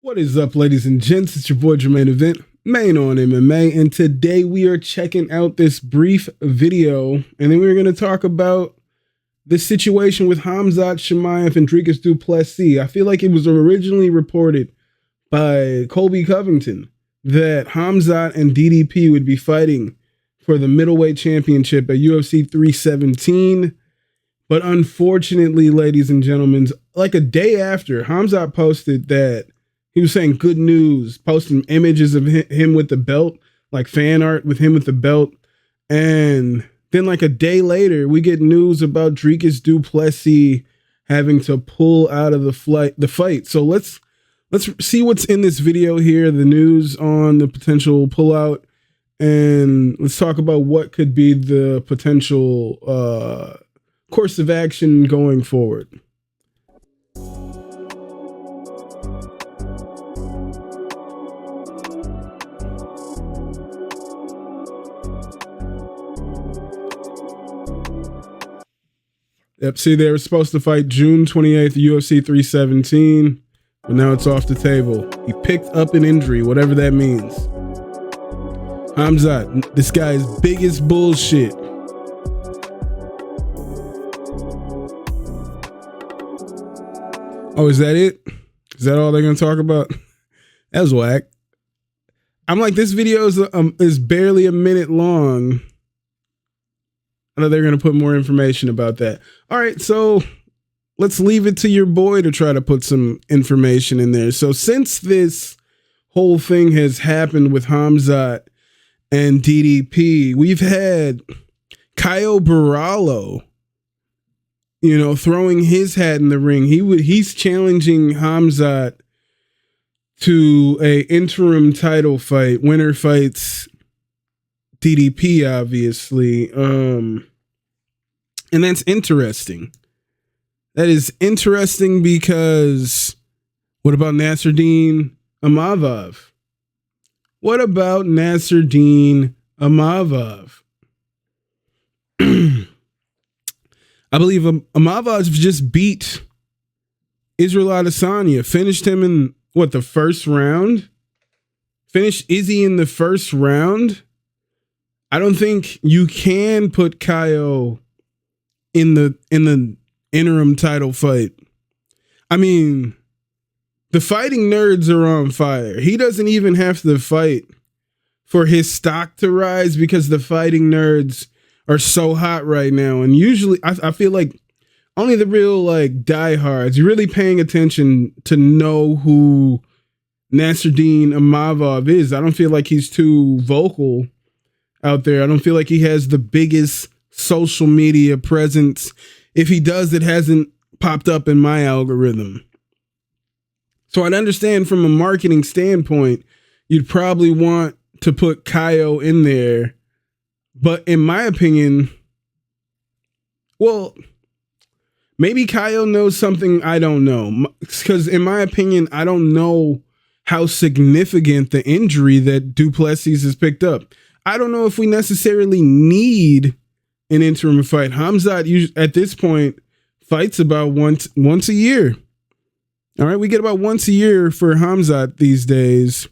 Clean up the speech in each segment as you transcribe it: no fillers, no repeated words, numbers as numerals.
What is up, ladies and gents? It's your boy Jermaine Event, Main on MMA, and today we are checking out this brief video, and then we're going to talk about the situation with Khamzat Chimaev and Dricus Du Plessis. I feel like it was originally reported by Colby Covington that Khamzat and DDP would be fighting for the middleweight championship at UFC 317. But unfortunately, ladies and gentlemen, like a day after, Khamzat posted that he was saying good news, posting images of him with the belt, like fan art with him with the belt. And then like a day later, we get news about Dricus Du Plessis having to pull out of the fight. So let's see what's in this video here, the news on the potential pullout, and let's talk about what could be the potential course of action going forward. Yep, see, they were supposed to fight June 28th, UFC 317, but now it's off the table. He picked up an injury, whatever that means. Khamzat, this guy's biggest bullshit. Oh, is that it? Is that all they're going to talk about? That was whack. I'm like, this video is barely a minute long. I know they're going to put more information about that. All right, so let's leave it to your boy to try to put some information in there. So since this whole thing has happened with Khamzat and DDP, we've had Caio Borralho, throwing his hat in the ring. He's challenging Khamzat to a interim title fight. Winner fights DDP, obviously. And that's interesting. That is interesting because what about Nassourdine Imavov? What about Nassourdine Imavov? I believe Imavov just beat Israel Adesanya, finished him in the first round? Finished Izzy in the first round? I don't think you can put Caio in the interim title fight. I mean, the fighting nerds are on fire. He doesn't even have to fight for his stock to rise because the fighting nerds are so hot right now. And usually I feel like only the real diehards, you're really paying attention to know who Nassourdine Imavov is. I don't feel like he's too vocal out there. I don't feel like he has the biggest social media presence. If he does, it hasn't popped up in my algorithm. So I'd understand from a marketing standpoint, you'd probably want to put Caio in there. But in my opinion, well, maybe Caio knows something I don't know. Because in my opinion, I don't know how significant the injury that Du Plessis has picked up. I don't know if we necessarily need an interim fight. Khamzat at this point fights about once a year. All right, we get about once a year for Khamzat these days.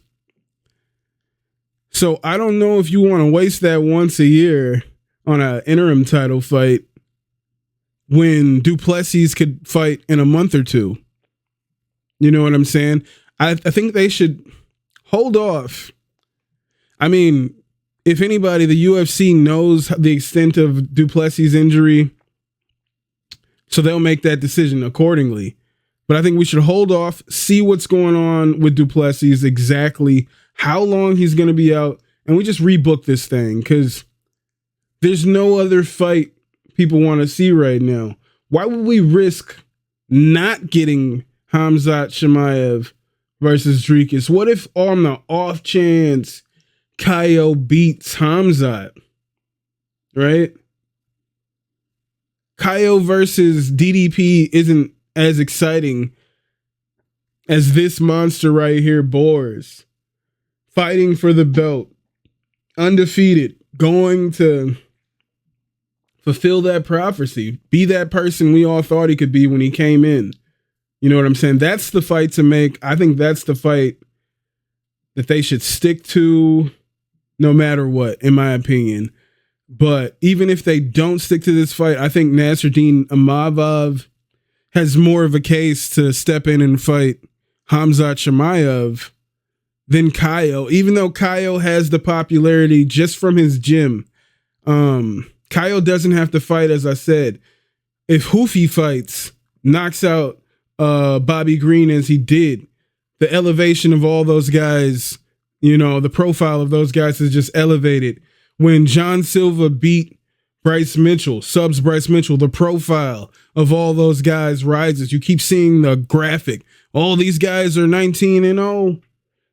So I don't know if you want to waste that once a year on an interim title fight when Du Plessis could fight in a month or two. You know what I'm saying? I think they should hold off. I mean, if anybody, the UFC knows the extent of Du Plessis' injury, so they'll make that decision accordingly. But I think we should hold off, see what's going on with Du Plessis, exactly how long he's going to be out, and we just rebook this thing because there's no other fight people want to see right now. Why would we risk not getting Khamzat Chimaev versus Dricus? What if on the off chance Caio beats Khamzat, right? Caio versus DDP isn't as exciting as this monster right here, Boars, fighting for the belt, undefeated, going to fulfill that prophecy, be that person we all thought he could be when he came in. You know what I'm saying? That's the fight to make. I think that's the fight that they should stick to no matter what, in my opinion. But even if they don't stick to this fight, I think Nassourdine Imavov has more of a case to step in and fight Khamzat Chimaev than Caio, even though Caio has the popularity just from his gym. Caio doesn't have to fight, as I said. If Hoofy fights, knocks out Bobby Green as he did, the elevation of all those guys, the profile of those guys is just elevated. When John Silva beat Bryce Mitchell, subs Bryce Mitchell, the profile of all those guys rises. You keep seeing the graphic. All these guys are 19-0.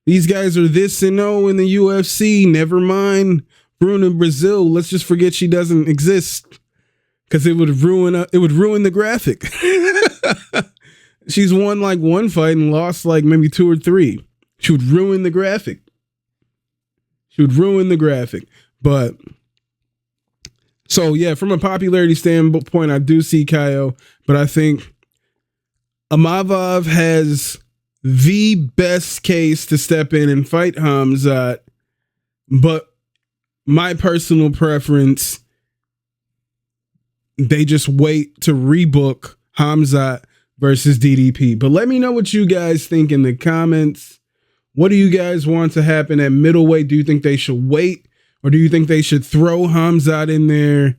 These guys are this and 0 in the UFC. Never mind Bruna Brazil. Let's just forget she doesn't exist because it would ruin the graphic. She's won like one fight and lost like maybe 2 or 3. She would ruin the graphic. But so yeah, from a popularity standpoint, I do see Caio, but I think Imavov has the best case to step in and fight Khamzat. But my personal preference, they just wait to rebook Khamzat versus DDP. But let me know what you guys think in the comments. What do you guys want to happen at middleweight? Do you think they should wait? Or do you think they should throw Khamzat in there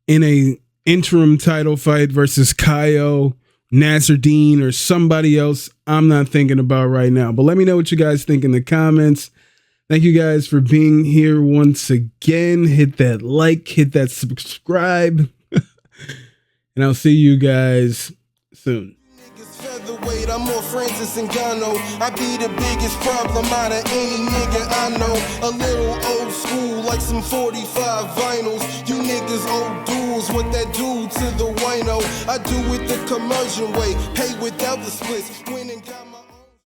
in a interim title fight versus Caio, Nassourdine, or somebody else I'm not thinking about right now? But let me know what you guys think in the comments. Thank you guys for being here once again. Hit that like, hit that subscribe. And I'll see you guys soon. I'm more Francis Ngannou. I be the biggest problem out of any nigga I know. A little old school like some 45 vinyls. You niggas old duels, what that do to the wino? I do it the commercial way, pay without the splits. Winning got